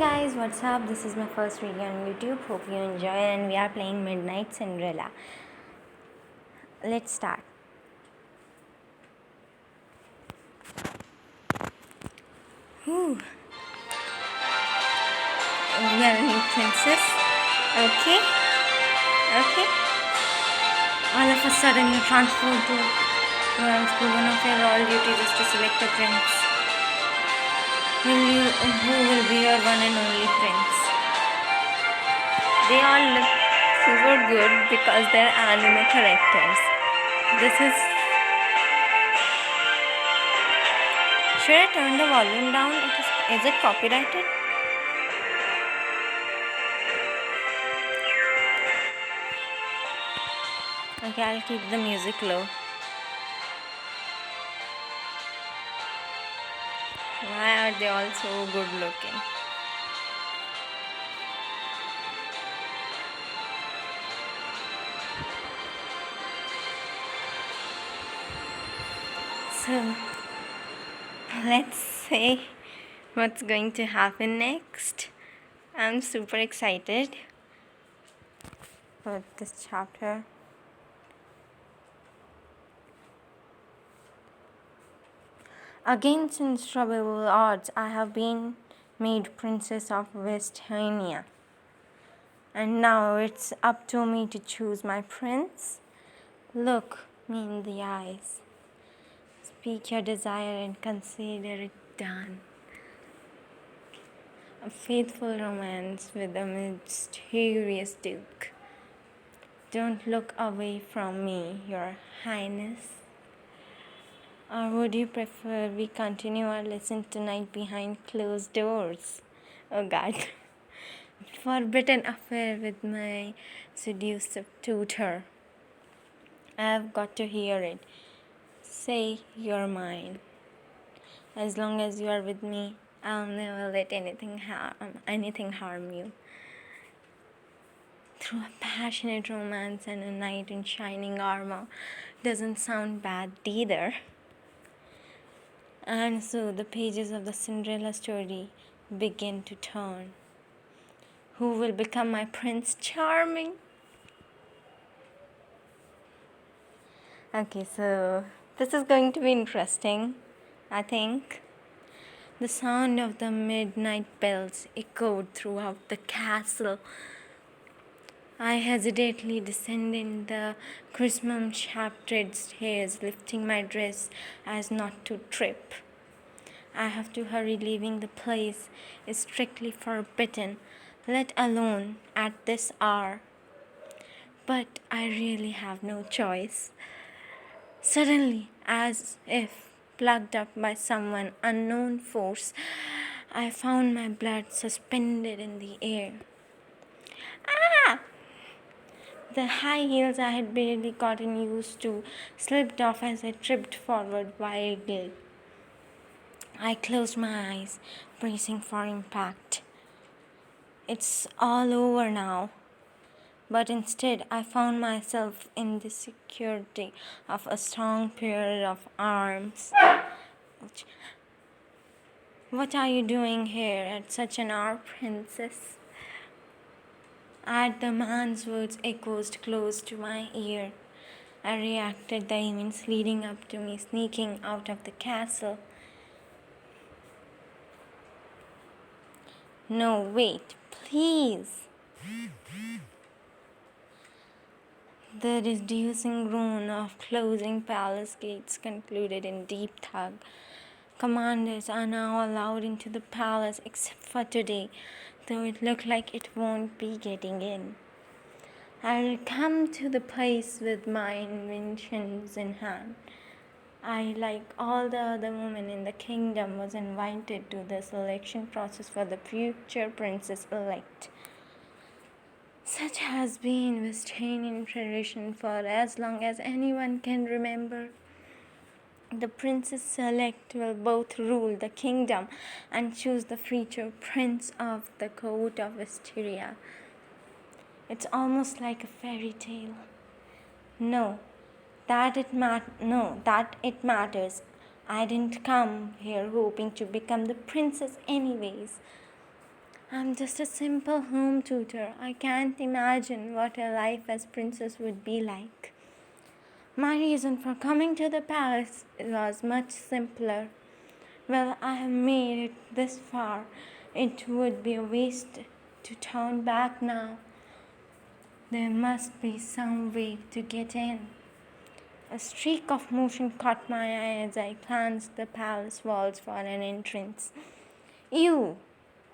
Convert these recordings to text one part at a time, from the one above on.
Guys, what's up? This is my first video on YouTube. Hope you enjoy, and we are playing Midnight Cinderella. Let's start. Whew. We are a new princess. Okay. All of a sudden you transfer to royal school. One of your royal duties is to select a prince. Who will be your one and only prince? They all look super good because they're anime characters. Should I turn the volume down? Is it copyrighted? Okay, I'll keep the music low. Why are they all so good looking? So, let's see what's going to happen next. I'm super excited about this chapter. Against insuperable odds, I have been made Princess of Westhania. And now it's up to me to choose my prince. Look me in the eyes. Speak your desire and consider it done. A faithful romance with a mysterious duke. Don't look away from me, your highness. Or would you prefer we continue our lesson tonight behind closed doors? Oh God. Forbidden affair with my seductive tutor. I've got to hear it. Say you're mine. As long as you are with me, I'll never let anything harm you. Through a passionate romance and a knight in shining armor doesn't sound bad either. And so the pages of the Cinderella story begin to turn. Who will become my Prince Charming? Okay, so this is going to be interesting, I think. The sound of the midnight bells echoed throughout the castle. I hesitantly descended the crimson shafted stairs, lifting my dress as not to trip. I have to hurry. Leaving the place is strictly forbidden, let alone at this hour. But I really have no choice. Suddenly, as if plucked up by some unknown force, I found my blood suspended in the air. Ah! The high heels I had barely gotten used to slipped off as I tripped forward wildly. I closed my eyes, bracing for impact. It's all over now. But instead, I found myself in the security of a strong pair of arms. What are you doing here at such an hour, princess? At the man's words echoed close to my ear, I reacted the events leading up to me sneaking out of the castle. No, wait, please. The reducing groan of closing palace gates concluded in deep thud. Commanders are now allowed into the palace except for today, though it looked like it won't be getting in. I will come to the place with my inventions in hand. I, like all the other women in the kingdom, was invited to the selection process for the future princess-elect. Such has been Westphalian tradition for as long as anyone can remember. The princess-elect will both rule the kingdom and choose the future prince of the court of Wisteria. It's almost like a fairy tale. No, that it matters. I didn't come here hoping to become the princess anyways. I'm just a simple home tutor. I can't imagine what a life as princess would be like. My reason for coming to the palace was much simpler. Well, I have made it this far. It would be a waste to turn back now. There must be some way to get in. A streak of motion caught my eye as I glanced the palace walls for an entrance. Ew!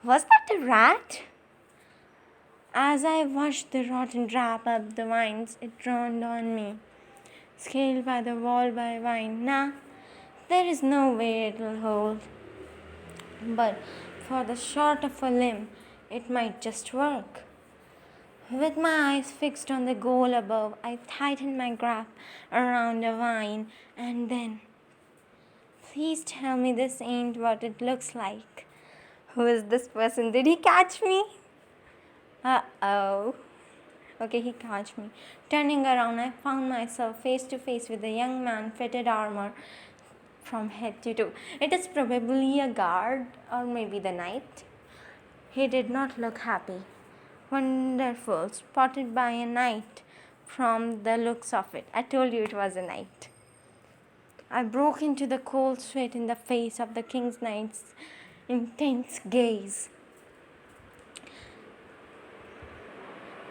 Was that a rat? As I watched the rotten wrap up the vines, it dawned on me. Scaled by the wall by vine. Nah, there is no way it'll hold. But for the short of a limb, it might just work. With my eyes fixed on the goal above, I tightened my grasp around a vine and then, please tell me this ain't what it looks like. Who is this person? Did he catch me? Uh-oh. Okay, he caught me. Turning around, I found myself face to face with a young man fitted armor from head to toe. It is probably a guard or maybe the knight. He did not look happy. Wonderful, spotted by a knight from the looks of it. I told you it was a knight. I broke into the cold sweat in the face of the king's knight's intense gaze.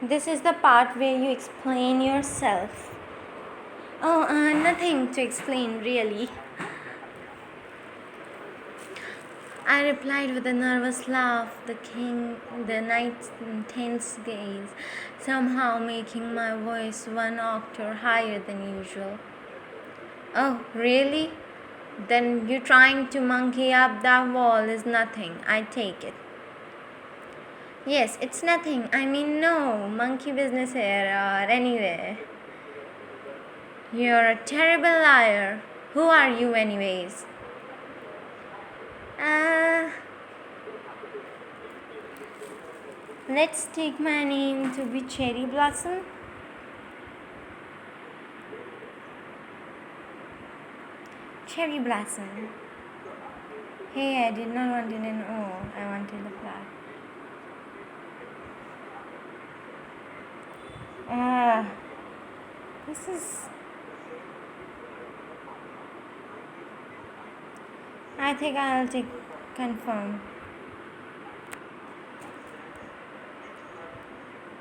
This is the part where you explain yourself. Oh, nothing to explain, really. I replied with a nervous laugh, the knight's intense gaze, somehow making my voice one octave higher than usual. Oh, really? Then you trying to monkey up that wall is nothing, I take it. Yes, it's nothing. I mean, no monkey business here or anywhere. You're a terrible liar. Who are you, anyways? Let's take my name to be Cherry Blossom. Cherry Blossom. Hey, I did not want an O. I wanted a flower. This is... I think I'll take confirm.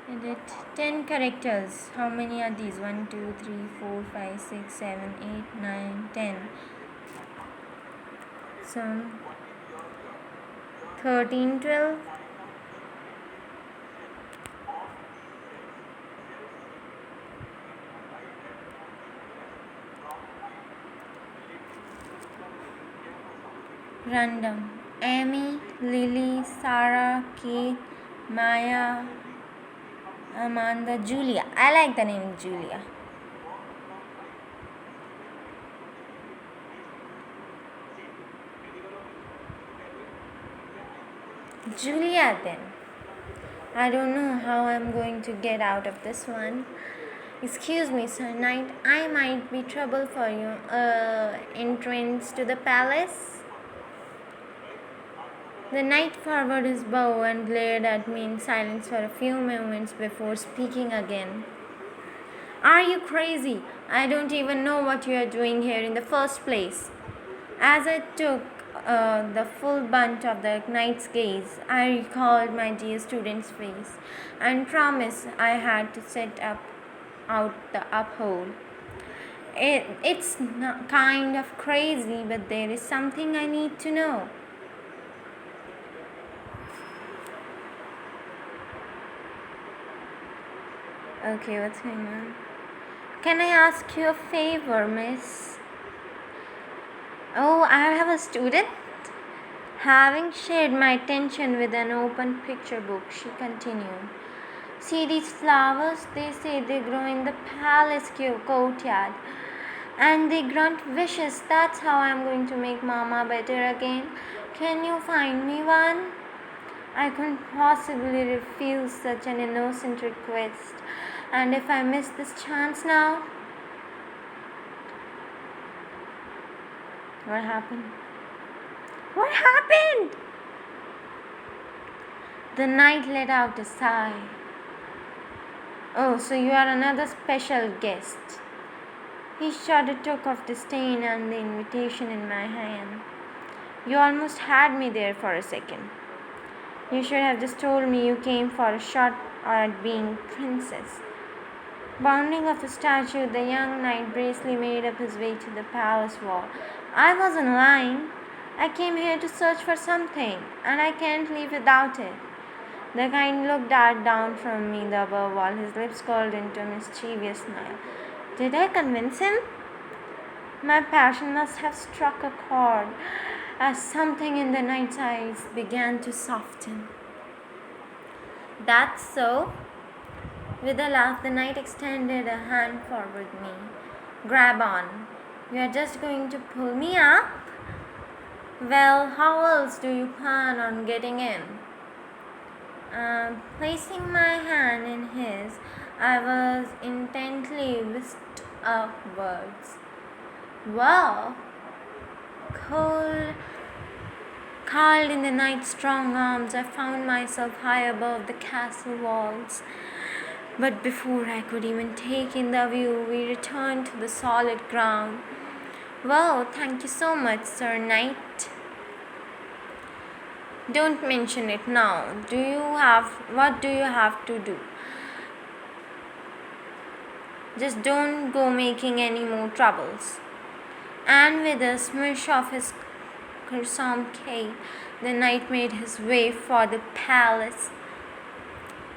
Edit 10 characters. How many are these? 1, 2, 3, 4, 5, 6, 7, 8, 9, 10. Some 13, 12. Random. Amy, Lily, Sarah, Kate, Maya, Amanda, Julia. I like the name Julia. Julia then. I don't know how I'm going to get out of this one. Excuse me, Sir Knight. I might be trouble for you. Entrance to the palace? The knight forwarded his bow and glared at me in silence for a few moments before speaking again. Are you crazy? I don't even know what you are doing here in the first place. As I took the full brunt of the knight's gaze, I recalled my dear student's face and promised I had to set out the uphold. It's not kind of crazy, but there is something I need to know. Okay, what's going on? Can I ask you a favor, miss? Oh, I have a student? Having shared my attention with an open picture book, she continued. See these flowers? They say they grow in the palace courtyard. And they grant wishes. That's how I'm going to make Mama better again. Can you find me one? I couldn't possibly refuse such an innocent request. And if I miss this chance now? What happened? What happened? The knight let out a sigh. Oh, so you are another special guest. He shuddered, took off the stain and the invitation in my hand. You almost had me there for a second. You should have just told me you came for a shot at being princess. Bounding off the statue, the young knight bravely made up his way to the palace wall. I wasn't lying. I came here to search for something, and I can't leave without it. The knight looked down from me the above wall, his lips curled into a mischievous smile. Did I convince him? My passion must have struck a chord, as something in the knight's eyes began to soften. That's so? With a laugh, the knight extended a hand toward me. Grab on. You are just going to pull me up? Well, how else do you plan on getting in? Placing my hand in his, I was intently whisked upwards. Wow! Curled in the knight's strong arms, I found myself high above the castle walls. But before I could even take in the view, we returned to the solid ground. Well, thank you so much, Sir Knight. Don't mention it now. What do you have to do? Just don't go making any more troubles. And with a swish of his crimson cape, the knight made his way for the palace.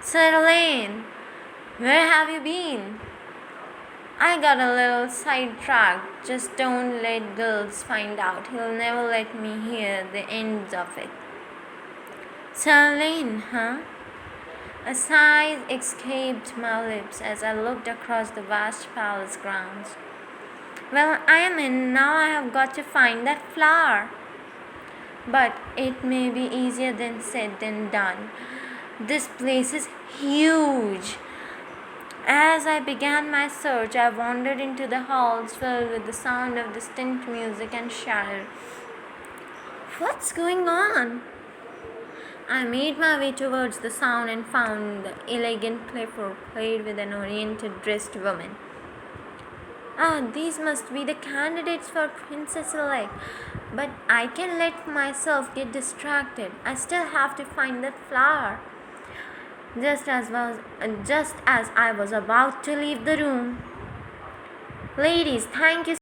Sir Lane, where have you been? I got a little sidetracked. Just don't let Gills find out. He'll never let me hear the ends of it. Sir Lane, huh? A sigh escaped my lips as I looked across the vast palace grounds. Well, I am in. Now I have got to find that flower. But it may be easier than said than done. This place is huge. As I began my search, I wandered into the halls filled with the sound of distant music and shouted, What's going on? I made my way towards the sound and found the elegant playful played with an oriented dressed woman. These must be the candidates for Princess-elect, but I can let myself get distracted. I still have to find that flower. Just as I was about to leave the room. Ladies, thank you